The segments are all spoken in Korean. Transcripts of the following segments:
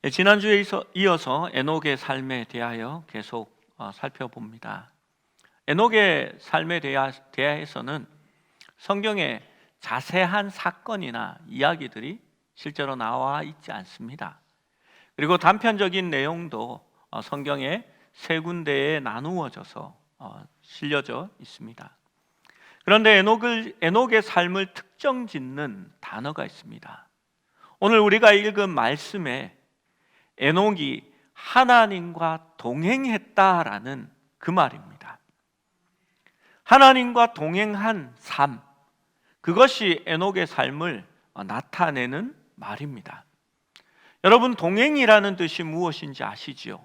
지난주에 이어서 에녹의 삶에 대하여 계속 살펴봅니다. 에녹의 삶에 대하여서는 성경에 자세한 사건이나 이야기들이 실제로 나와 있지 않습니다. 그리고 단편적인 내용도 성경에 세 군데에 나누어져서 실려져 있습니다. 그런데 에녹의 삶을 특정 짓는 단어가 있습니다. 오늘 우리가 읽은 말씀에 에녹이 하나님과 동행했다라는 그 말입니다. 하나님과 동행한 삶, 그것이 에녹의 삶을 나타내는 말입니다. 여러분, 동행이라는 뜻이 무엇인지 아시지요?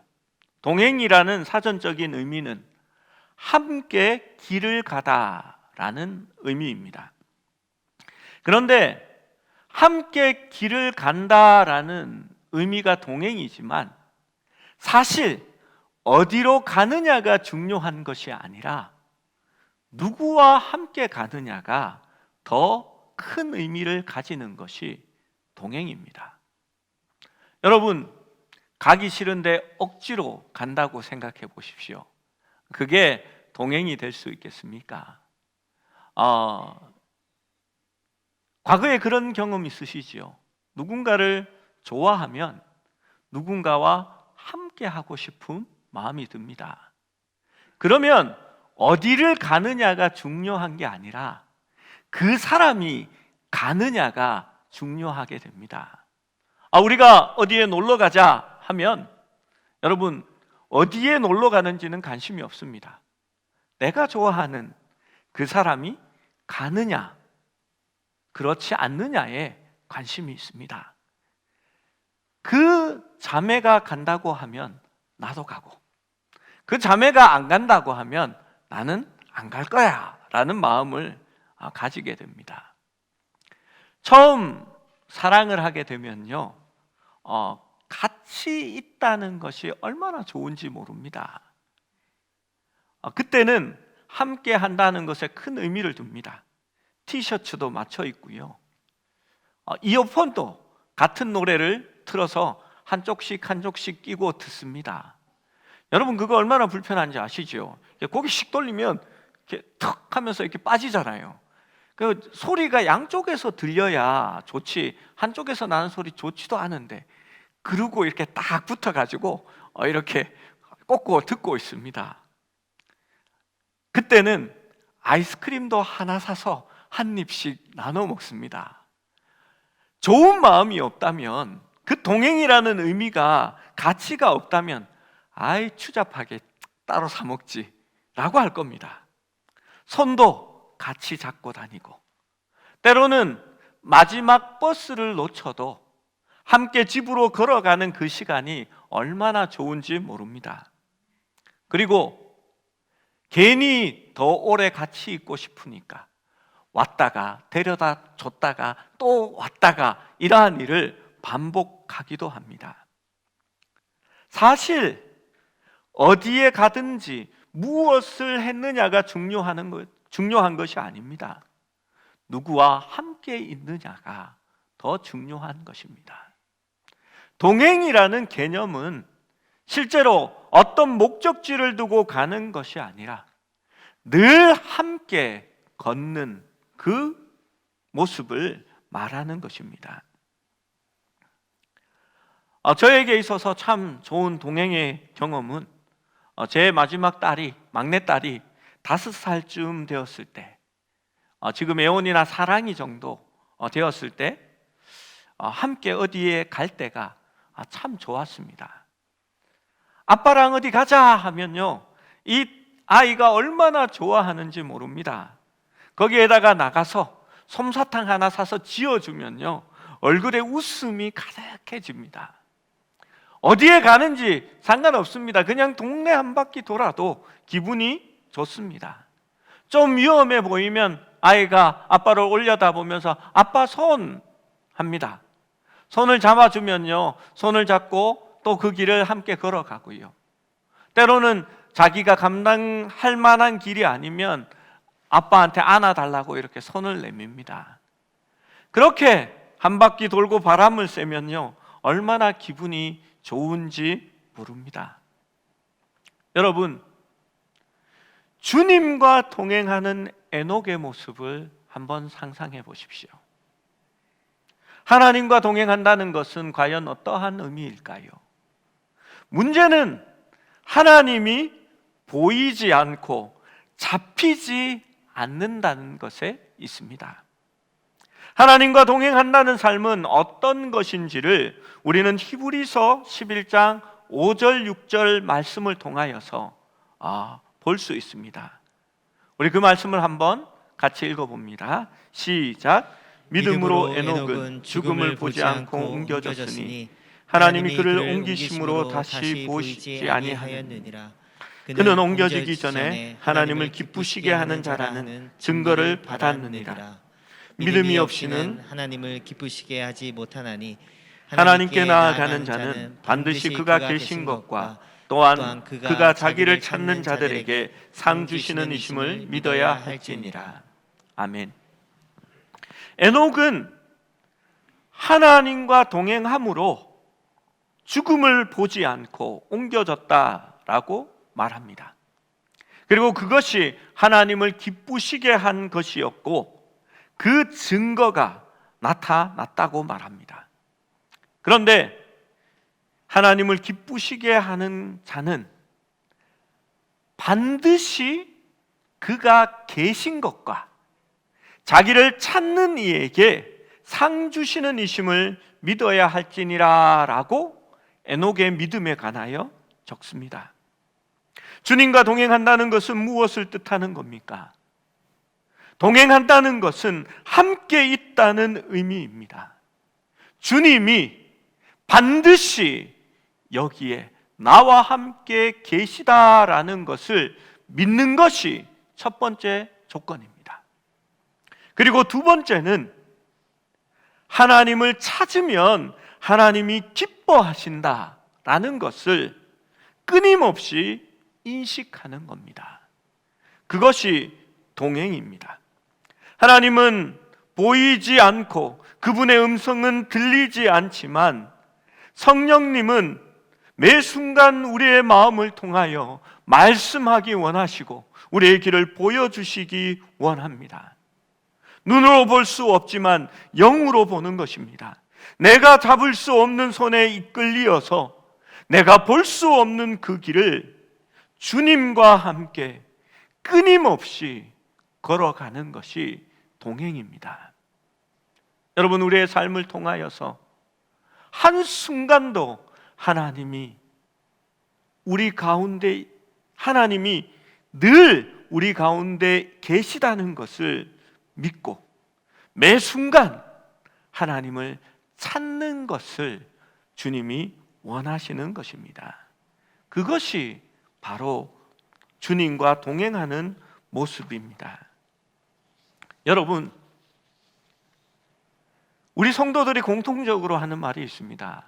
동행이라는 사전적인 의미는 함께 길을 가다라는 의미입니다. 그런데 함께 길을 간다라는 의미가 동행이지만 사실 어디로 가느냐가 중요한 것이 아니라 누구와 함께 가느냐가 더 큰 의미를 가지는 것이 동행입니다. 여러분, 가기 싫은데 억지로 간다고 생각해 보십시오. 그게 동행이 될 수 있겠습니까? 과거에 그런 경험 있으시지요? 누군가를 좋아하면 누군가와 함께 하고 싶은 마음이 듭니다. 그러면 어디를 가느냐가 중요한 게 아니라 그 사람이 가느냐가 중요하게 됩니다. 우리가 어디에 놀러 가자 하면 여러분, 어디에 놀러 가는지는 관심이 없습니다. 내가 좋아하는 그 사람이 가느냐, 그렇지 않느냐에 관심이 있습니다. 그 자매가 간다고 하면 나도 가고, 그 자매가 안 간다고 하면 나는 안 갈 거야 라는 마음을 가지게 됩니다. 처음 사랑을 하게 되면요, 같이 있다는 것이 얼마나 좋은지 모릅니다. 그때는 함께 한다는 것에 큰 의미를 둡니다. 티셔츠도 맞춰 입고요, 이어폰도 같은 노래를 틀어서 한쪽씩 끼고 듣습니다. 여러분, 그거 얼마나 불편한지 아시죠? 고개씩 돌리면 이렇게 턱 하면서 이렇게 빠지잖아요. 그 소리가 양쪽에서 들려야 좋지, 한쪽에서 나는 소리 좋지도 않은데 그러고 이렇게 딱 붙어가지고 이렇게 꽂고 듣고 있습니다. 그때는 아이스크림도 하나 사서 한 입씩 나눠 먹습니다. 좋은 마음이 없다면, 그 동행이라는 의미가, 가치가 없다면 아이 추잡하게 따로 사 먹지 라고 할 겁니다. 손도 같이 잡고 다니고, 때로는 마지막 버스를 놓쳐도 함께 집으로 걸어가는 그 시간이 얼마나 좋은지 모릅니다. 그리고 괜히 더 오래 같이 있고 싶으니까 왔다가 데려다 줬다가 또 왔다가 이러한 일을 반복하기도 합니다. 사실 어디에 가든지 무엇을 했느냐가 중요한 것이 아닙니다. 누구와 함께 있느냐가 더 중요한 것입니다. 동행이라는 개념은 실제로 어떤 목적지를 두고 가는 것이 아니라 늘 함께 걷는 그 모습을 말하는 것입니다. 저에게 있어서 참 좋은 동행의 경험은 제 마지막 막내딸이 5살쯤 되었을 때, 지금 애원이나 사랑이 정도 되었을 때 함께 어디에 갈 때가 참 좋았습니다. 아빠랑 어디 가자 하면요, 이 아이가 얼마나 좋아하는지 모릅니다. 거기에다가 나가서 솜사탕 하나 사서 지어주면요, 얼굴에 웃음이 가득해집니다. 어디에 가는지 상관없습니다. 그냥 동네 한 바퀴 돌아도 기분이 좋습니다. 좀 위험해 보이면 아이가 아빠를 올려다보면서 아빠 손 합니다. 손을 잡아주면요, 손을 잡고 또 그 길을 함께 걸어가고요, 때로는 자기가 감당할 만한 길이 아니면 아빠한테 안아달라고 이렇게 손을 내밉니다. 그렇게 한 바퀴 돌고 바람을 쐬면요, 얼마나 기분이 좋은지 모릅니다. 여러분, 주님과 동행하는 에녹의 모습을 한번 상상해 보십시오. 하나님과 동행한다는 것은 과연 어떠한 의미일까요? 문제는 하나님이 보이지 않고 잡히지 않는다는 것에 있습니다. 하나님과 동행한다는 삶은 어떤 것인지를 우리는 히브리서 11장 5절 6절 말씀을 통하여서 볼 수 있습니다. 우리 그 말씀을 한번 같이 읽어봅니다. 시작. 믿음으로 에녹은 죽음을 보지 않고 옮겨졌으니 하나님이 그를 옮기심으로 다시 보이지 아니하였느니라. 그는 옮겨지기 전에 하나님을 기쁘시게 하는 자라는 증거를 받았느니라. 믿음이 없이는 하나님을 기쁘시게 하지 못하나니 하나님께 나아가는 자는 반드시 그가 계신 것과 또한 그가 자기를 찾는 자들에게 상 주시는 이심을 믿어야 할지니라. 아멘. 에녹은 하나님과 동행함으로 죽음을 보지 않고 옮겨졌다라고 말합니다. 그리고 그것이 하나님을 기쁘시게 한 것이었고 그 증거가 나타났다고 말합니다. 그런데 하나님을 기쁘시게 하는 자는 반드시 그가 계신 것과 자기를 찾는 이에게 상 주시는 이심을 믿어야 할지니라 라고 에녹의 믿음에 관하여 적습니다. 주님과 동행한다는 것은 무엇을 뜻하는 겁니까? 동행한다는 것은 함께 있다는 의미입니다. 주님이 반드시 여기에 나와 함께 계시다라는 것을 믿는 것이 첫 번째 조건입니다. 그리고 두 번째는 하나님을 찾으면 하나님이 기뻐하신다라는 것을 끊임없이 인식하는 겁니다. 그것이 동행입니다. 하나님은 보이지 않고 그분의 음성은 들리지 않지만 성령님은 매 순간 우리의 마음을 통하여 말씀하기 원하시고 우리의 길을 보여주시기 원합니다. 눈으로 볼 수 없지만 영으로 보는 것입니다. 내가 잡을 수 없는 손에 이끌리어서 내가 볼 수 없는 그 길을 주님과 함께 끊임없이 걸어가는 것이 동행입니다. 여러분, 우리의 삶을 통하여서 한순간도 하나님이 늘 우리 가운데 계시다는 것을 믿고 매 순간 하나님을 찾는 것을 주님이 원하시는 것입니다. 그것이 바로 주님과 동행하는 모습입니다. 여러분, 우리 성도들이 공통적으로 하는 말이 있습니다.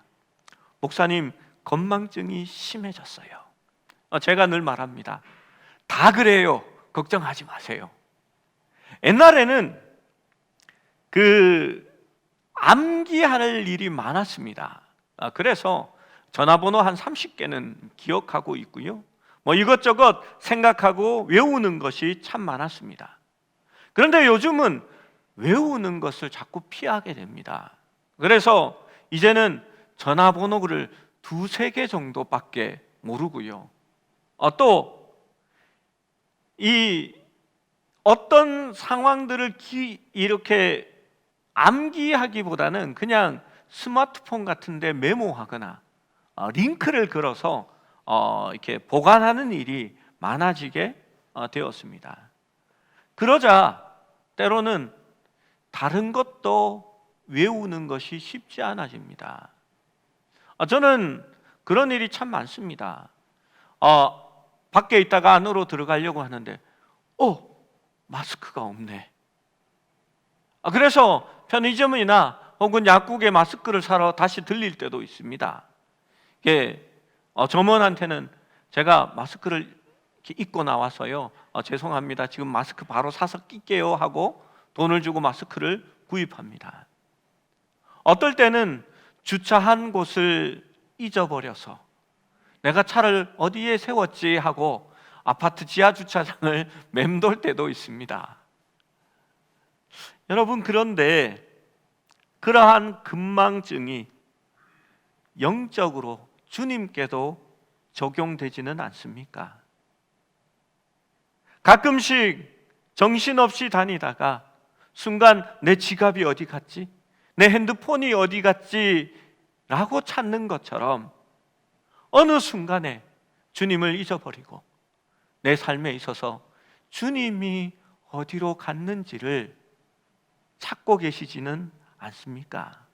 목사님, 건망증이 심해졌어요. 제가 늘 말합니다. 다 그래요. 걱정하지 마세요. 옛날에는 암기할 일이 많았습니다. 그래서 전화번호 한 30개는 기억하고 있고요. 이것저것 생각하고 외우는 것이 참 많았습니다. 그런데 요즘은 외우는 것을 자꾸 피하게 됩니다. 그래서 이제는 전화번호를 2-3개 정도밖에 모르고요. 또 이 어떤 상황들을 이렇게 암기하기보다는 그냥 스마트폰 같은 데 메모하거나 링크를 걸어서 이렇게 보관하는 일이 많아지게 되었습니다. 그러자 때로는 다른 것도 외우는 것이 쉽지 않아집니다. 저는 그런 일이 참 많습니다. 밖에 있다가 안으로 들어가려고 하는데 마스크가 없네. 그래서 편의점이나 혹은 약국에 마스크를 사러 다시 들릴 때도 있습니다. 점원한테는 제가 마스크를 입고 나와서요, 죄송합니다, 지금 마스크 바로 사서 낄게요 하고 돈을 주고 마스크를 구입합니다. 어떨 때는 주차한 곳을 잊어버려서 내가 차를 어디에 세웠지 하고 아파트 지하 주차장을 맴돌 때도 있습니다. 여러분, 그런데 그러한 금망증이 영적으로 주님께도 적용되지는 않습니까? 가끔씩 정신없이 다니다가 순간 내 지갑이 어디 갔지? 내 핸드폰이 어디 갔지? 라고 찾는 것처럼 어느 순간에 주님을 잊어버리고 내 삶에 있어서 주님이 어디로 갔는지를 찾고 계시지는 않습니까?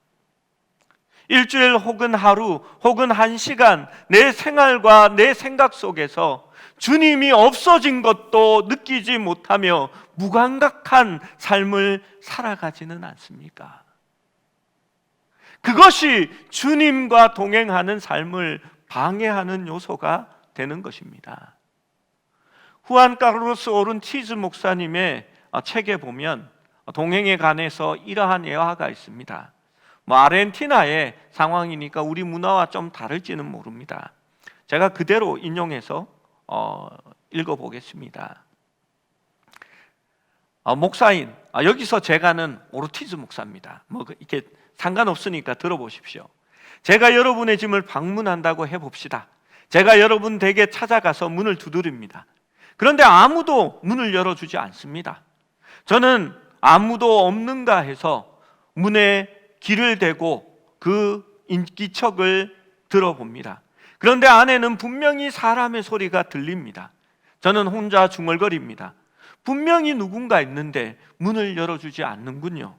일주일 혹은 하루 혹은 한 시간 내 생활과 내 생각 속에서 주님이 없어진 것도 느끼지 못하며 무감각한 삶을 살아가지는 않습니까? 그것이 주님과 동행하는 삶을 방해하는 요소가 되는 것입니다. 후안 카를로스 오른티즈 목사님의 책에 보면 동행에 관해서 이러한 예화가 있습니다. 아르헨티나의 상황이니까 우리 문화와 좀 다를지는 모릅니다. 제가 그대로 인용해서 읽어보겠습니다. 목사인, 여기서 제가는 오르티즈 목사입니다. 이렇게 상관없으니까 들어보십시오. 제가 여러분의 집을 방문한다고 해봅시다. 제가 여러분 댁에 찾아가서 문을 두드립니다. 그런데 아무도 문을 열어주지 않습니다. 저는 아무도 없는가 해서 문에 귀를 대고 그 인기척을 들어봅니다. 그런데 안에는 분명히 사람의 소리가 들립니다. 저는 혼자 중얼거립니다. 분명히 누군가 있는데 문을 열어주지 않는군요.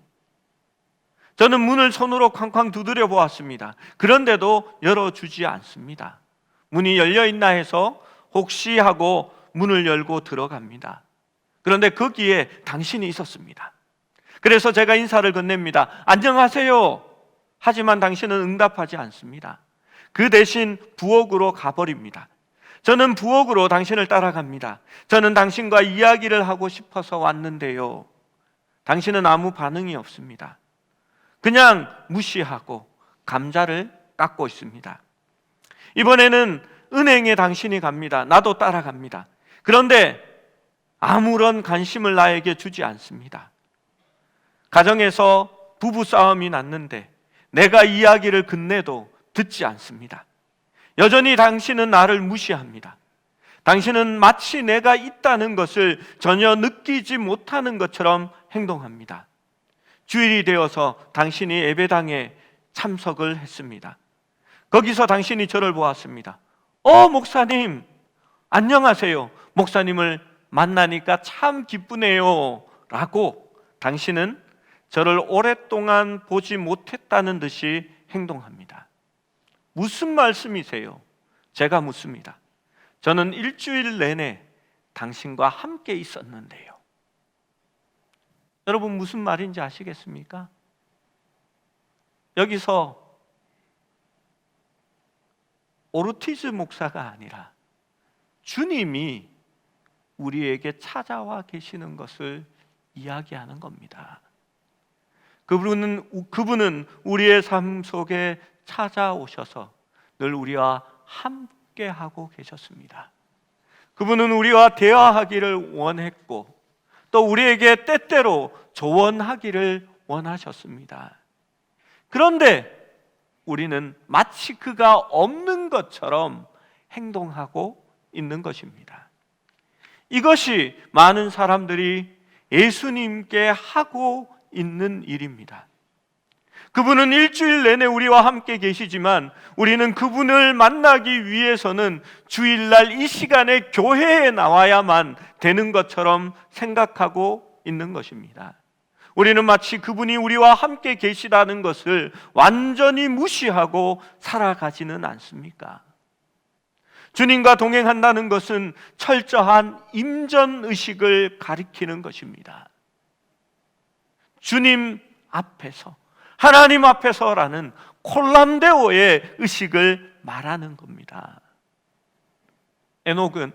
저는 문을 손으로 쾅쾅 두드려 보았습니다. 그런데도 열어주지 않습니다. 문이 열려있나 해서 혹시 하고 문을 열고 들어갑니다. 그런데 거기에 당신이 있었습니다. 그래서 제가 인사를 건넵니다. 안녕하세요. 하지만 당신은 응답하지 않습니다. 그 대신 부엌으로 가버립니다. 저는 부엌으로 당신을 따라갑니다. 저는 당신과 이야기를 하고 싶어서 왔는데요. 당신은 아무 반응이 없습니다. 그냥 무시하고 감자를 깎고 있습니다. 이번에는 은행에 당신이 갑니다. 나도 따라갑니다. 그런데 아무런 관심을 나에게 주지 않습니다. 가정에서 부부싸움이 났는데 내가 이야기를 건네도 듣지 않습니다. 여전히 당신은 나를 무시합니다. 당신은 마치 내가 있다는 것을 전혀 느끼지 못하는 것처럼 행동합니다. 주일이 되어서 당신이 예배당에 참석을 했습니다. 거기서 당신이 저를 보았습니다. 목사님, 안녕하세요. 목사님을 만나니까 참 기쁘네요. 라고 당신은 저를 오랫동안 보지 못했다는 듯이 행동합니다. 무슨 말씀이세요? 제가 묻습니다. 저는 일주일 내내 당신과 함께 있었는데요. 여러분, 무슨 말인지 아시겠습니까? 여기서 오르티즈 목사가 아니라 주님이 우리에게 찾아와 계시는 것을 이야기하는 겁니다. 그분은 우리의 삶 속에 찾아오셔서 늘 우리와 함께 하고 계셨습니다. 그분은 우리와 대화하기를 원했고 또 우리에게 때때로 조언하기를 원하셨습니다. 그런데 우리는 마치 그가 없는 것처럼 행동하고 있는 것입니다. 이것이 많은 사람들이 예수님께 하고 있는 일입니다. 그분은 일주일 내내 우리와 함께 계시지만 우리는 그분을 만나기 위해서는 주일날 이 시간에 교회에 나와야만 되는 것처럼 생각하고 있는 것입니다. 우리는 마치 그분이 우리와 함께 계시다는 것을 완전히 무시하고 살아가지는 않습니까? 주님과 동행한다는 것은 철저한 임전의식을 가리키는 것입니다. 주님 앞에서, 하나님 앞에서라는 콜람데오의 의식을 말하는 겁니다. 에녹은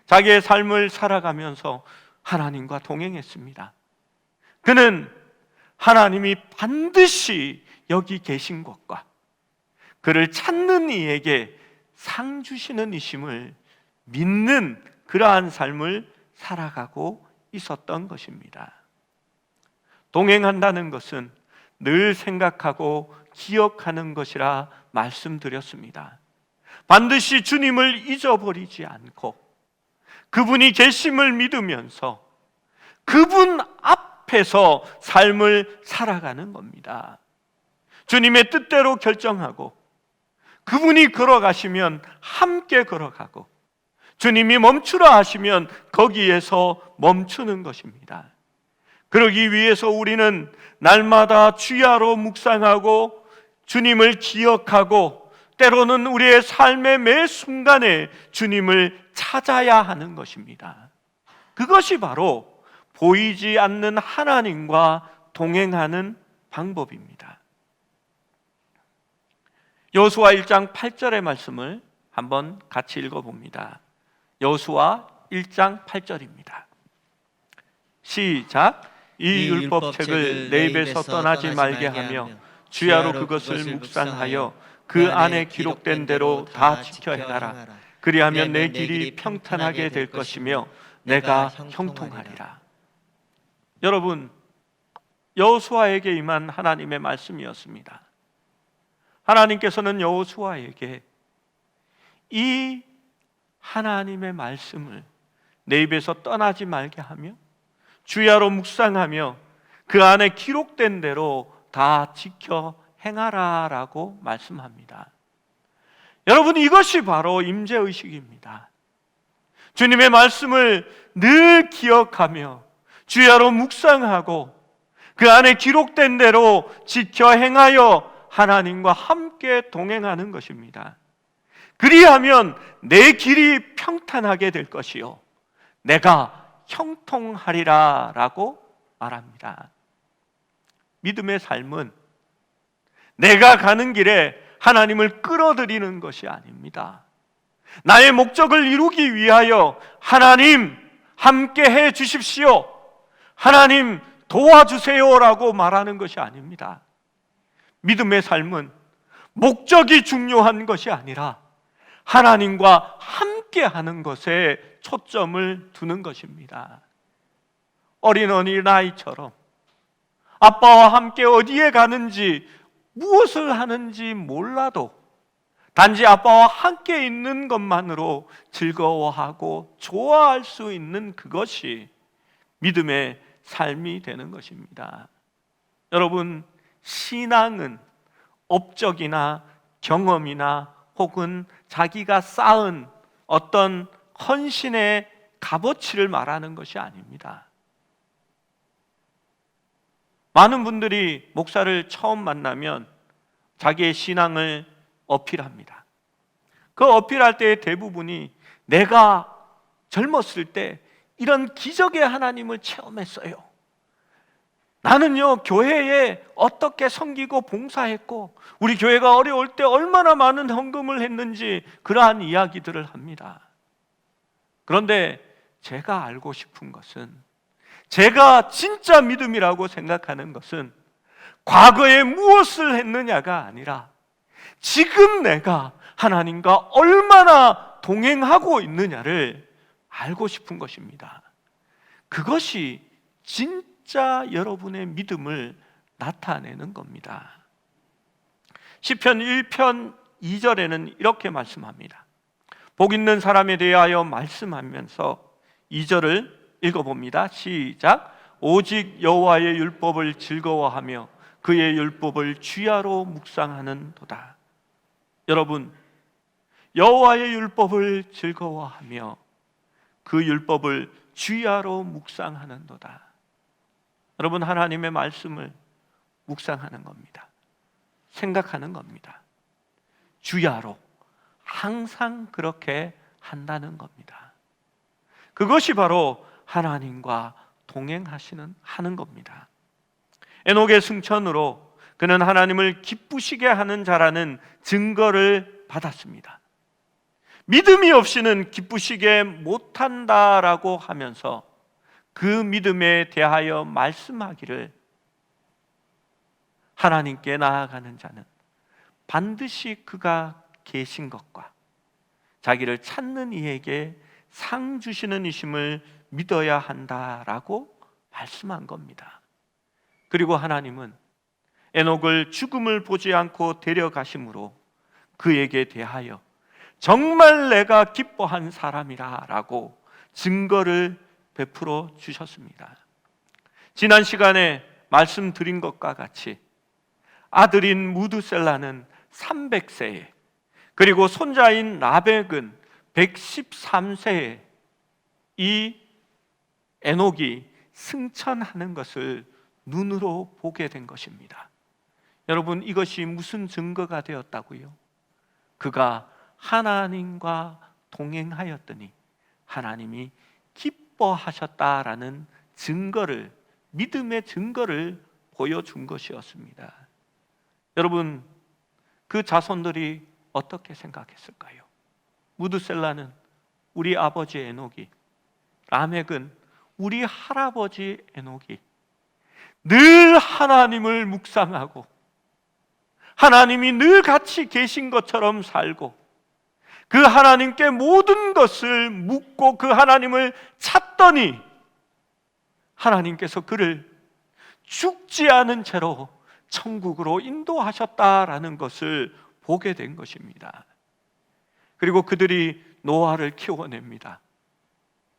자기의 삶을 살아가면서 하나님과 동행했습니다. 그는 하나님이 반드시 여기 계신 것과 그를 찾는 이에게 상 주시는 이심을 믿는 그러한 삶을 살아가고 있었던 것입니다. 동행한다는 것은 늘 생각하고 기억하는 것이라 말씀드렸습니다. 반드시 주님을 잊어버리지 않고 그분이 계심을 믿으면서 그분 앞에서 삶을 살아가는 겁니다. 주님의 뜻대로 결정하고 그분이 걸어가시면 함께 걸어가고 주님이 멈추라 하시면 거기에서 멈추는 것입니다. 그러기 위해서 우리는 날마다 주야로 묵상하고 주님을 기억하고 때로는 우리의 삶의 매 순간에 주님을 찾아야 하는 것입니다. 그것이 바로 보이지 않는 하나님과 동행하는 방법입니다. 여호수아 1장 8절의 말씀을 한번 같이 읽어봅니다. 여호수아 1장 8절입니다. 시작. 이 율법책을 내 입에서 떠나지 말게 하며 주야로 그것을 묵상하여 그 안에 기록된 대로 다 지켜 행하라. 그리하면 내 길이 평탄하게 될 것이며 내가 형통하리라. 여러분, 여호수아에게 임한 하나님의 말씀이었습니다. 하나님께서는 여호수아에게 이 하나님의 말씀을 내 입에서 떠나지 말게 하며 주야로 묵상하며 그 안에 기록된 대로 다 지켜 행하라라고 말씀합니다. 여러분, 이것이 바로 임재의식입니다. 주님의 말씀을 늘 기억하며 주야로 묵상하고 그 안에 기록된 대로 지켜 행하여 하나님과 함께 동행하는 것입니다. 그리하면 내 길이 평탄하게 될 것이요 내가 형통하리라 라고 말합니다. 믿음의 삶은 내가 가는 길에 하나님을 끌어들이는 것이 아닙니다. 나의 목적을 이루기 위하여 하나님 함께 해 주십시오, 하나님 도와주세요 라고 말하는 것이 아닙니다. 믿음의 삶은 목적이 중요한 것이 아니라 하나님과 함께 하는 것에 초점을 두는 것입니다. 어린아이처럼 아빠와 함께 어디에 가는지 무엇을 하는지 몰라도 단지 아빠와 함께 있는 것만으로 즐거워하고 좋아할 수 있는 그것이 믿음의 삶이 되는 것입니다. 여러분, 신앙은 업적이나 경험이나 혹은 자기가 쌓은 어떤 헌신의 값어치를 말하는 것이 아닙니다. 많은 분들이 목사를 처음 만나면 자기의 신앙을 어필합니다. 그 어필할 때의 대부분이 내가 젊었을 때 이런 기적의 하나님을 체험했어요. 나는요, 교회에 어떻게 섬기고 봉사했고 우리 교회가 어려울 때 얼마나 많은 헌금을 했는지 그러한 이야기들을 합니다. 그런데 제가 알고 싶은 것은, 제가 진짜 믿음이라고 생각하는 것은 과거에 무엇을 했느냐가 아니라 지금 내가 하나님과 얼마나 동행하고 있느냐를 알고 싶은 것입니다. 그것이 진짜 여러분의 믿음을 나타내는 겁니다. 시편 1편 2절에는 이렇게 말씀합니다. 복 있는 사람에 대하여 말씀하면서 2절을 읽어봅니다. 시작. 오직 여호와의 율법을 즐거워하며 그의 율법을 주야로 묵상하는도다. 여러분, 여호와의 율법을 즐거워하며 그 율법을 주야로 묵상하는도다. 여러분, 하나님의 말씀을 묵상하는 겁니다. 생각하는 겁니다. 주야로 항상 그렇게 한다는 겁니다. 그것이 바로 하나님과 하는 겁니다. 에녹의 승천으로 그는 하나님을 기쁘시게 하는 자라는 증거를 받았습니다. 믿음이 없이는 기쁘시게 못한다라고 하면서 그 믿음에 대하여 말씀하기를 하나님께 나아가는 자는 반드시 그가 계신 것과 자기를 찾는 이에게 상 주시는 이심을 믿어야 한다라고 말씀한 겁니다. 그리고 하나님은 에녹을 죽음을 보지 않고 데려가심으로 그에게 대하여 정말 내가 기뻐한 사람이라 라고 증거를 베풀어 주셨습니다. 지난 시간에 말씀드린 것과 같이 아들인 무드셀라는 300세에 그리고 손자인 라벡은 113세에 이 에녹이 승천하는 것을 눈으로 보게 된 것입니다. 여러분, 이것이 무슨 증거가 되었다고요? 그가 하나님과 동행하였더니 하나님이 기뻐하셨다라는 증거를, 믿음의 증거를 보여준 것이었습니다. 여러분, 그 자손들이 어떻게 생각했을까요? 무드셀라는 우리 아버지 에녹이, 라멕은 우리 할아버지 에녹이 늘 하나님을 묵상하고 하나님이 늘 같이 계신 것처럼 살고 그 하나님께 모든 것을 묻고 그 하나님을 찾더니 하나님께서 그를 죽지 않은 채로 천국으로 인도하셨다라는 것을 보게 된 것입니다. 그리고 그들이 노아를 키워냅니다.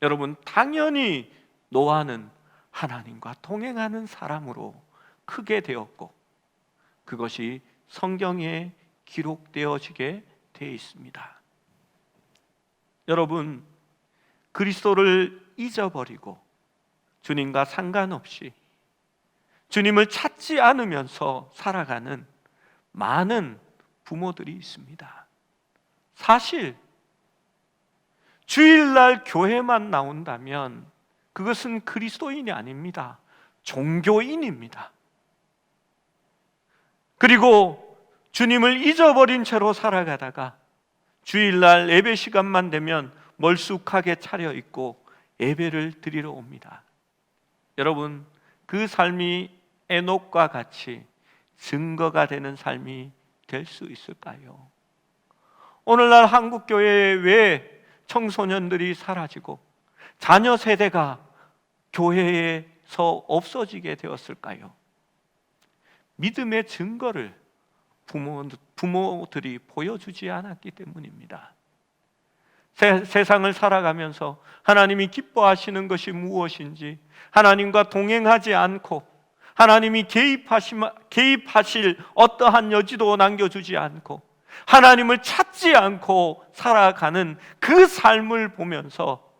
여러분, 당연히 노아는 하나님과 동행하는 사람으로 크게 되었고 그것이 성경에 기록되어지게 되어 있습니다. 여러분, 그리스도를 잊어버리고 주님과 상관없이 주님을 찾지 않으면서 살아가는 많은 부모들이 있습니다. 사실 주일날 교회만 나온다면 그것은 그리스도인이 아닙니다. 종교인입니다. 그리고 주님을 잊어버린 채로 살아가다가 주일날 예배 시간만 되면 멀쑥하게 차려입고 예배를 드리러 옵니다. 여러분, 그 삶이 에녹과 같이 증거가 되는 삶이 될 수 있을까요? 오늘날 한국교회에 왜 청소년들이 사라지고 자녀 세대가 교회에서 없어지게 되었을까요? 믿음의 증거를 부모들이 보여주지 않았기 때문입니다. 세상을 살아가면서 하나님이 기뻐하시는 것이 무엇인지 하나님과 동행하지 않고 하나님이 개입하실 어떠한 여지도 남겨주지 않고 하나님을 찾지 않고 살아가는 그 삶을 보면서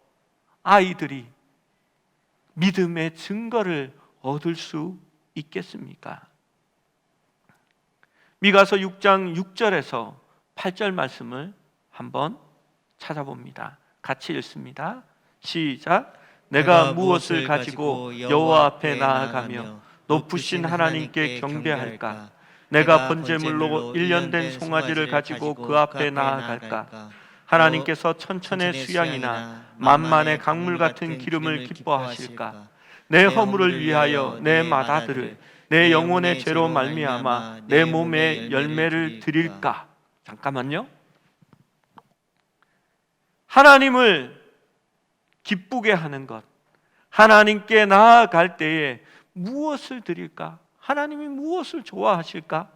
아이들이 믿음의 증거를 얻을 수 있겠습니까? 미가서 6장 6절에서 8절 말씀을 한번 찾아봅니다. 같이 읽습니다. 시작. 내가 무엇을 가지고 여호와 앞에 나아가며 높으신 하나님께 경배할까? 내가 번제물로 1년 된 송아지를 가지고 그 앞에 나아갈까? 하나님께서 천천의 수양이나 만만의 강물 같은 기름을 기뻐하실까? 내 허물을 위하여 내 맏아들을 내 영혼의 죄로 말미암아 내 몸에 열매를 드릴까? 잠깐만요. 하나님을 기쁘게 하는 것, 하나님께 나아갈 때에 무엇을 드릴까? 하나님이 무엇을 좋아하실까?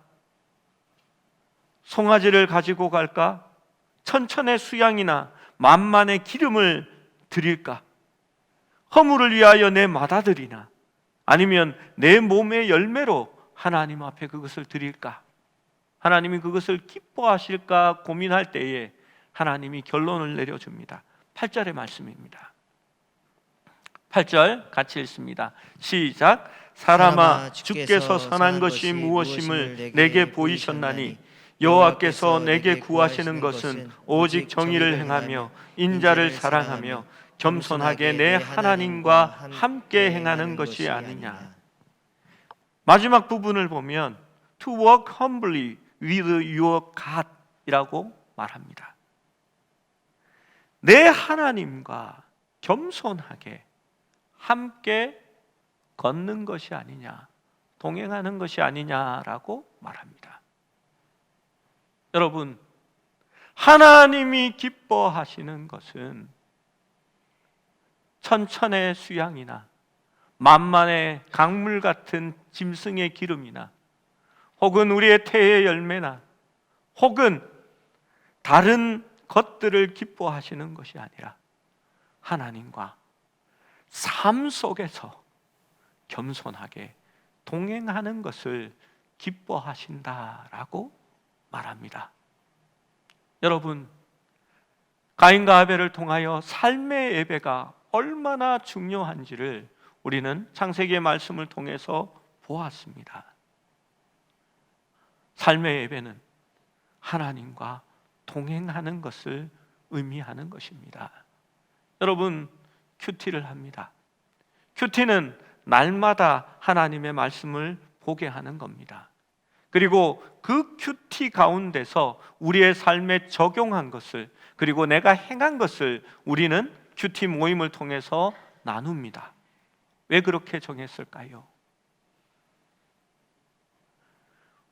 송아지를 가지고 갈까? 천천의 수양이나 만만의 기름을 드릴까? 허물을 위하여 내 맏아들이나 아니면 내 몸의 열매로 하나님 앞에 그것을 드릴까? 하나님이 그것을 기뻐하실까 고민할 때에 하나님이 결론을 내려줍니다. 8절의 말씀입니다. 8절 같이 읽습니다. 시작. 사람아, 주께서 선한 것이 무엇임을 내게 보이셨나니 여호와께서 내게 구하시는 것은 오직 정의를 행하며 인자를 사랑하며 겸손하게 내 하나님과 함께 행하는 것이 아니냐. 마지막 부분을 보면 to walk humbly with your God 이라고 말합니다. 내 하나님과 겸손하게 함께 걷는 것이 아니냐, 동행하는 것이 아니냐라고 말합니다. 여러분, 하나님이 기뻐하시는 것은 천천의 수양이나 만만의 강물 같은 짐승의 기름이나 혹은 우리의 태의 열매나 혹은 다른 것들을 기뻐하시는 것이 아니라 하나님과 삶 속에서 겸손하게 동행하는 것을 기뻐하신다라고 말합니다. 여러분, 가인과 아벨을 통하여 삶의 예배가 얼마나 중요한지를 우리는 창세기의 말씀을 통해서 보았습니다. 삶의 예배는 하나님과 동행하는 것을 의미하는 것입니다. 여러분, 큐티를 합니다. 큐티는 날마다 하나님의 말씀을 보게 하는 겁니다. 그리고 그 큐티 가운데서 우리의 삶에 적용한 것을, 그리고 내가 행한 것을 우리는 큐티 모임을 통해서 나눕니다. 왜 그렇게 정했을까요?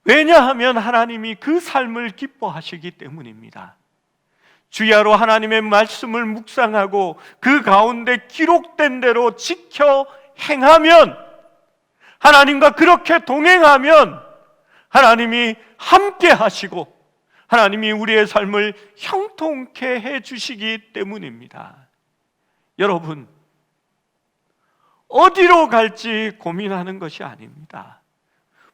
왜냐하면 하나님이 그 삶을 기뻐하시기 때문입니다. 주야로 하나님의 말씀을 묵상하고 그 가운데 기록된 대로 지켜 행하면, 하나님과 그렇게 동행하면 하나님이 함께 하시고 하나님이 우리의 삶을 형통케 해 주시기 때문입니다. 여러분, 어디로 갈지 고민하는 것이 아닙니다.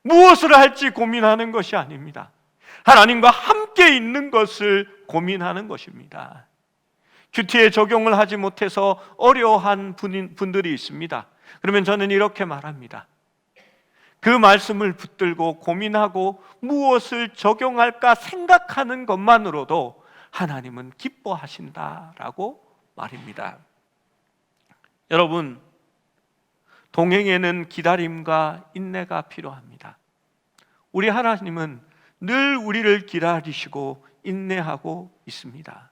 무엇을 할지 고민하는 것이 아닙니다. 하나님과 함께 있는 것을 고민하는 것입니다. 큐티에 적용을 하지 못해서 어려워한 분들이 있습니다. 그러면 저는 이렇게 말합니다. 그 말씀을 붙들고 고민하고 무엇을 적용할까 생각하는 것만으로도 하나님은 기뻐하신다라고 말입니다. 여러분, 동행에는 기다림과 인내가 필요합니다. 우리 하나님은 늘 우리를 기다리시고 인내하고 있습니다.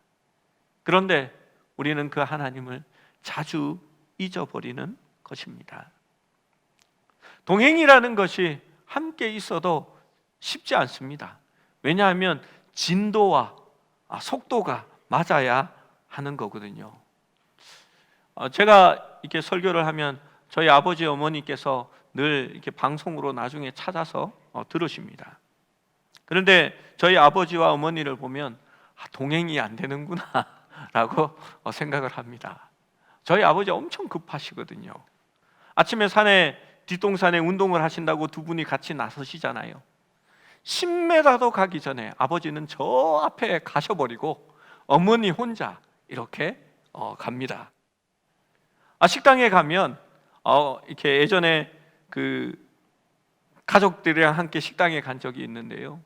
그런데 우리는 그 하나님을 자주 잊어버리는 것입니다. 동행이라는 것이 함께 있어도 쉽지 않습니다. 왜냐하면 진도와 속도가 맞아야 하는 거거든요. 제가 이렇게 설교를 하면 저희 아버지 어머니께서 늘 이렇게 방송으로 나중에 찾아서 들으십니다. 그런데 저희 아버지와 어머니를 보면 동행이 안 되는구나 라고 생각을 합니다. 저희 아버지 엄청 급하시거든요. 아침에 뒷동산에 운동을 하신다고 두 분이 같이 나서시잖아요. 10m도 가기 전에 아버지는 저 앞에 가셔버리고 어머니 혼자 이렇게 갑니다. 식당에 가면 이렇게 예전에 그 가족들이랑 함께 식당에 간 적이 있는데요.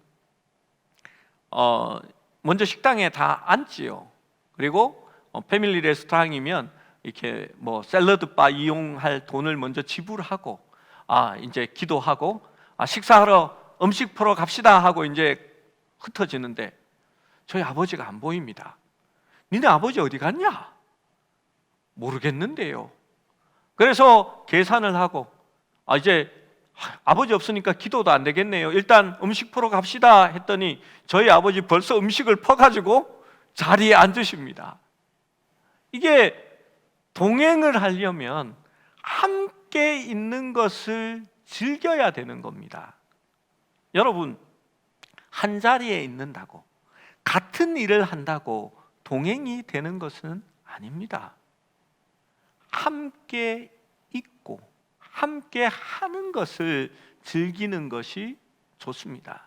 먼저 식당에 다 앉지요. 그리고 패밀리 레스토랑이면 이렇게 뭐 샐러드 바 이용할 돈을 먼저 지불하고 이제 기도하고 식사하러 음식 풀어 갑시다 하고 이제 흩어지는데 저희 아버지가 안 보입니다. 니네 아버지 어디 갔냐? 모르겠는데요. 그래서 계산을 하고 이제 아버지 없으니까 기도도 안 되겠네요. 일단 음식 풀어 갑시다 했더니 저희 아버지 벌써 음식을 퍼가지고 자리에 앉으십니다. 이게 동행을 하려면 함께 있는 것을 즐겨야 되는 겁니다. 여러분, 한 자리에 있는다고 같은 일을 한다고 동행이 되는 것은 아닙니다. 함께 있고 함께 하는 것을 즐기는 것이 좋습니다.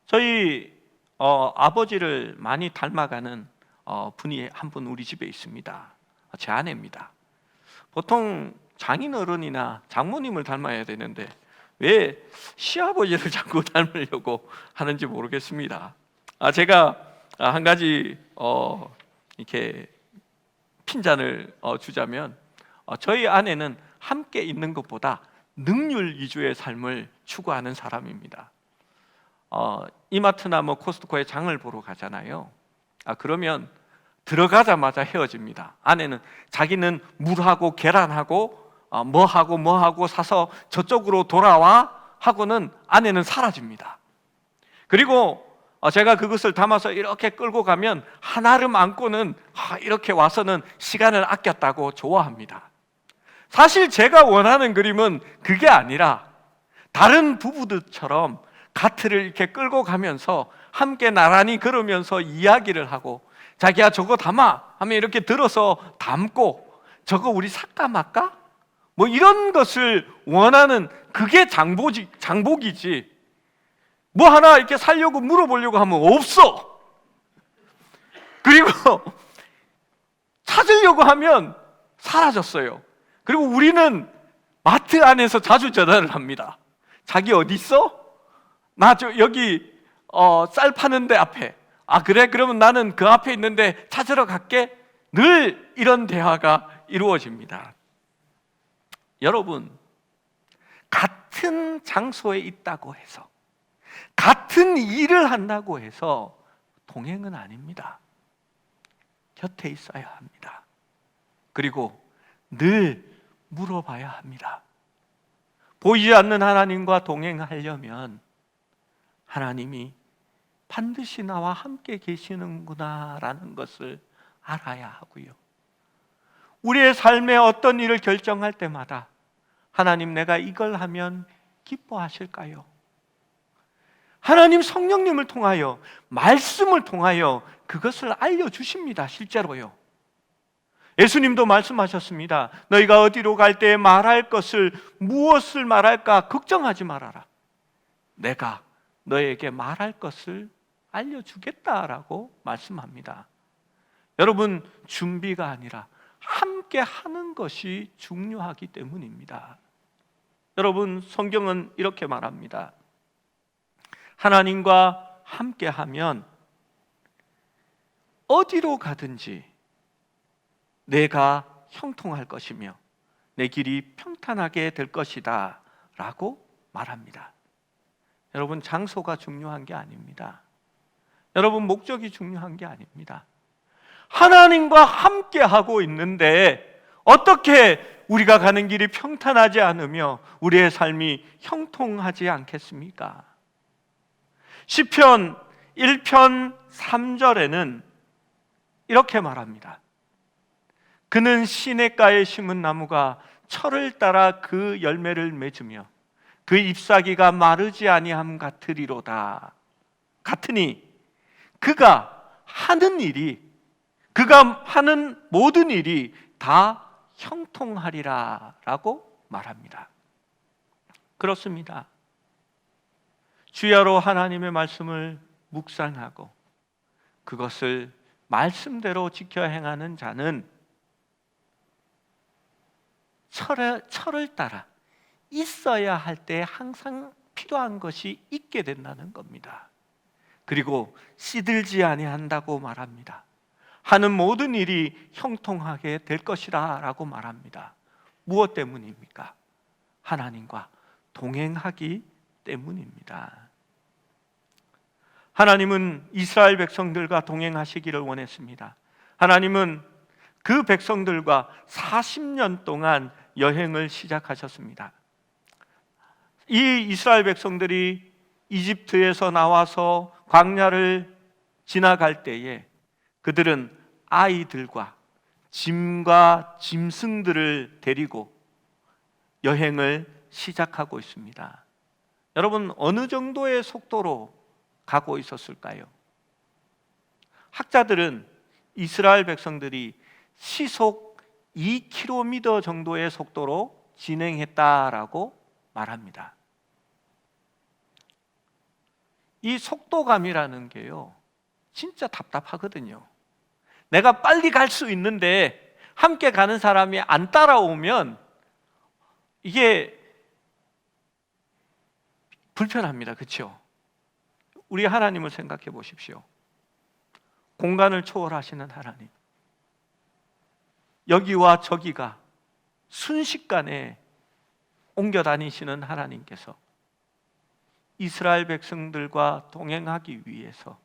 저희 아버지를 많이 닮아가는 분이 한 분 우리 집에 있습니다. 제 아내입니다. 보통 장인어른이나 장모님을 닮아야 되는데 왜 시아버지를 자꾸 닮으려고 하는지 모르겠습니다. 제가 한 가지 이렇게 핀잔을 주자면 저희 아내는 함께 있는 것보다 능률 위주의 삶을 추구하는 사람입니다. 이마트나 뭐 코스트코에 장을 보러 가잖아요. 그러면 들어가자마자 헤어집니다. 아내는 자기는 물하고 계란하고 뭐 하고 사서 저쪽으로 돌아와 하고는 아내는 사라집니다. 그리고 제가 그것을 담아서 이렇게 끌고 가면 한아름 안고는 이렇게 와서는 시간을 아꼈다고 좋아합니다. 사실 제가 원하는 그림은 그게 아니라 다른 부부들처럼 카트를 이렇게 끌고 가면서 함께 나란히 걸으면서 이야기를 하고, 자기야 저거 담아 하면 이렇게 들어서 담고, 저거 우리 살까 말까? 뭐 이런 것을 원하는, 그게 장복이지. 뭐 하나 이렇게 살려고 물어보려고 하면 없어. 그리고 찾으려고 하면 사라졌어요. 그리고 우리는 마트 안에서 자주 전화를 합니다. 자기 어디 있어? 나 여기 쌀 파는 데 앞에. 그래? 그러면 나는 그 앞에 있는데 찾으러 갈게. 늘 이런 대화가 이루어집니다. 여러분, 같은 장소에 있다고 해서, 같은 일을 한다고 해서 동행은 아닙니다. 곁에 있어야 합니다. 그리고 늘 물어봐야 합니다. 보이지 않는 하나님과 동행하려면 하나님이 반드시 나와 함께 계시는구나라는 것을 알아야 하고요. 우리의 삶의 어떤 일을 결정할 때마다 하나님, 내가 이걸 하면 기뻐하실까요? 하나님 성령님을 통하여, 말씀을 통하여 그것을 알려주십니다. 실제로요. 예수님도 말씀하셨습니다. 너희가 어디로 갈 때 말할 것을, 무엇을 말할까 걱정하지 말아라. 내가 너에게 말할 것을 알려주겠다라고 말씀합니다. 여러분, 준비가 아니라 함께 하는 것이 중요하기 때문입니다. 여러분, 성경은 이렇게 말합니다. 하나님과 함께 하면 어디로 가든지 내가 형통할 것이며 내 길이 평탄하게 될 것이다 라고 말합니다. 여러분, 장소가 중요한 게 아닙니다. 여러분, 목적이 중요한 게 아닙니다. 하나님과 함께 하고 있는데 어떻게 우리가 가는 길이 평탄하지 않으며 우리의 삶이 형통하지 않겠습니까? 시편 1편 3절에는 이렇게 말합니다. 그는 시냇가에 심은 나무가 철을 따라 그 열매를 맺으며 그 잎사귀가 마르지 아니함 같으리로다. 같으니 그가 하는 일이, 그가 하는 모든 일이 다 형통하리라 라고 말합니다. 그렇습니다. 주야로 하나님의 말씀을 묵상하고 그것을 말씀대로 지켜 행하는 자는 철을 따라 있어야 할 때 항상 필요한 것이 있게 된다는 겁니다. 그리고 시들지 아니한다고 말합니다. 하는 모든 일이 형통하게 될 것이라 라고 말합니다. 무엇 때문입니까? 하나님과 동행하기 때문입니다. 하나님은 이스라엘 백성들과 동행하시기를 원했습니다. 하나님은 그 백성들과 40년 동안 여행을 시작하셨습니다. 이 이스라엘 백성들이 이집트에서 나와서 광야를 지나갈 때에 그들은 아이들과 짐과 짐승들을 데리고 여행을 시작하고 있습니다. 여러분, 어느 정도의 속도로 가고 있었을까요? 학자들은 이스라엘 백성들이 시속 2km 정도의 속도로 진행했다라고 말합니다. 이 속도감이라는 게요, 진짜 답답하거든요. 내가 빨리 갈 수 있는데 함께 가는 사람이 안 따라오면 이게 불편합니다. 그렇죠? 우리 하나님을 생각해 보십시오. 공간을 초월하시는 하나님, 여기와 저기가 순식간에 옮겨 다니시는 하나님께서 이스라엘 백성들과 동행하기 위해서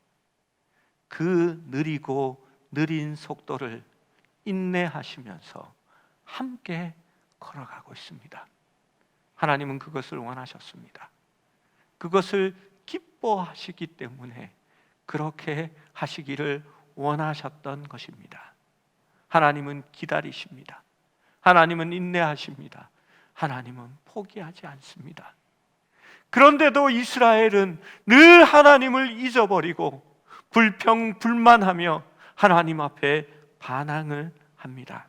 그 느리고 느린 속도를 인내하시면서 함께 걸어가고 있습니다. 하나님은 그것을 원하셨습니다. 그것을 기뻐하시기 때문에 그렇게 하시기를 원하셨던 것입니다. 하나님은 기다리십니다. 하나님은 인내하십니다. 하나님은 포기하지 않습니다. 그런데도 이스라엘은 늘 하나님을 잊어버리고 불평불만하며 하나님 앞에 반항을 합니다.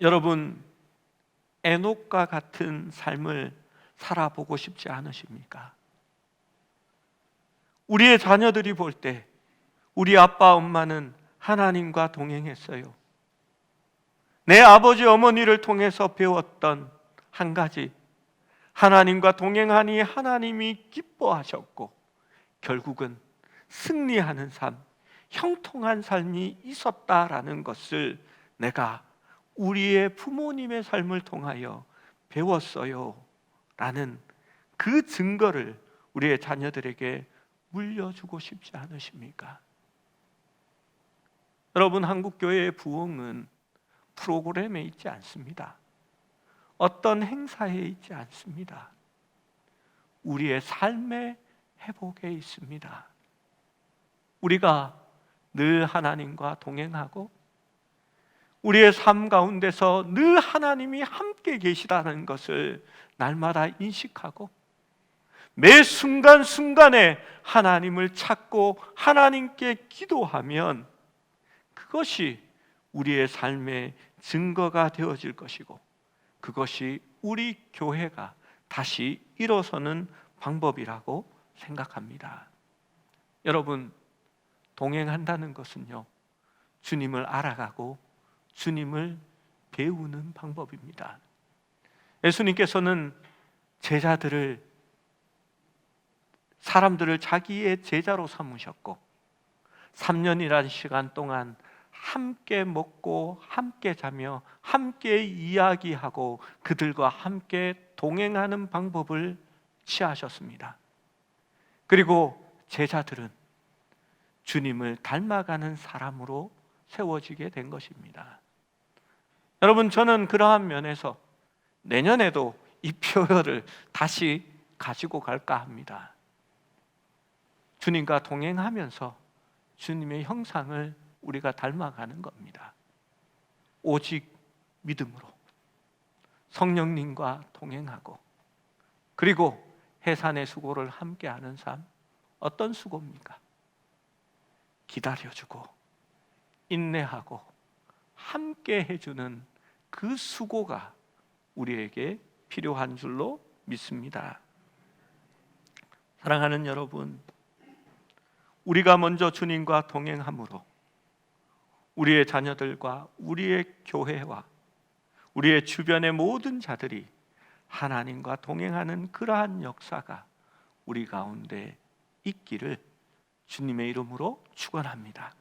여러분, 에녹과 같은 삶을 살아보고 싶지 않으십니까? 우리의 자녀들이 볼 때 우리 아빠 엄마는 하나님과 동행했어요. 내 아버지 어머니를 통해서 배웠던 한 가지, 하나님과 동행하니 하나님이 기뻐하셨고 결국은 승리하는 삶, 형통한 삶이 있었다라는 것을 내가 우리의 부모님의 삶을 통하여 배웠어요 라는 그 증거를 우리의 자녀들에게 물려주고 싶지 않으십니까? 여러분, 한국교회의 부흥은 프로그램에 있지 않습니다. 어떤 행사에 있지 않습니다. 우리의 삶의 회복에 있습니다. 우리가 늘 하나님과 동행하고 우리의 삶 가운데서 늘 하나님이 함께 계시다는 것을 날마다 인식하고 매 순간순간에 하나님을 찾고 하나님께 기도하면 그것이 우리의 삶의 증거가 되어질 것이고 그것이 우리 교회가 다시 일어서는 방법이라고 생각합니다. 여러분, 동행한다는 것은요, 주님을 알아가고 주님을 배우는 방법입니다. 예수님께서는 사람들을 자기의 제자로 삼으셨고 3년이라는 시간 동안 함께 먹고 함께 자며 함께 이야기하고 그들과 함께 동행하는 방법을 취하셨습니다. 그리고 제자들은 주님을 닮아가는 사람으로 세워지게 된 것입니다. 여러분, 저는 그러한 면에서 내년에도 이 표현을 다시 가지고 갈까 합니다. 주님과 동행하면서 주님의 형상을 우리가 닮아가는 겁니다. 오직 믿음으로 성령님과 동행하고 그리고 해산의 수고를 함께하는 삶, 어떤 수고입니까? 기다려주고 인내하고 함께 해주는 그 수고가 우리에게 필요한 줄로 믿습니다. 사랑하는 여러분, 우리가 먼저 주님과 동행함으로 우리의 자녀들과 우리의 교회와 우리의 주변의 모든 자들이 하나님과 동행하는 그러한 역사가 우리 가운데 있기를 주님의 이름으로 축원합니다.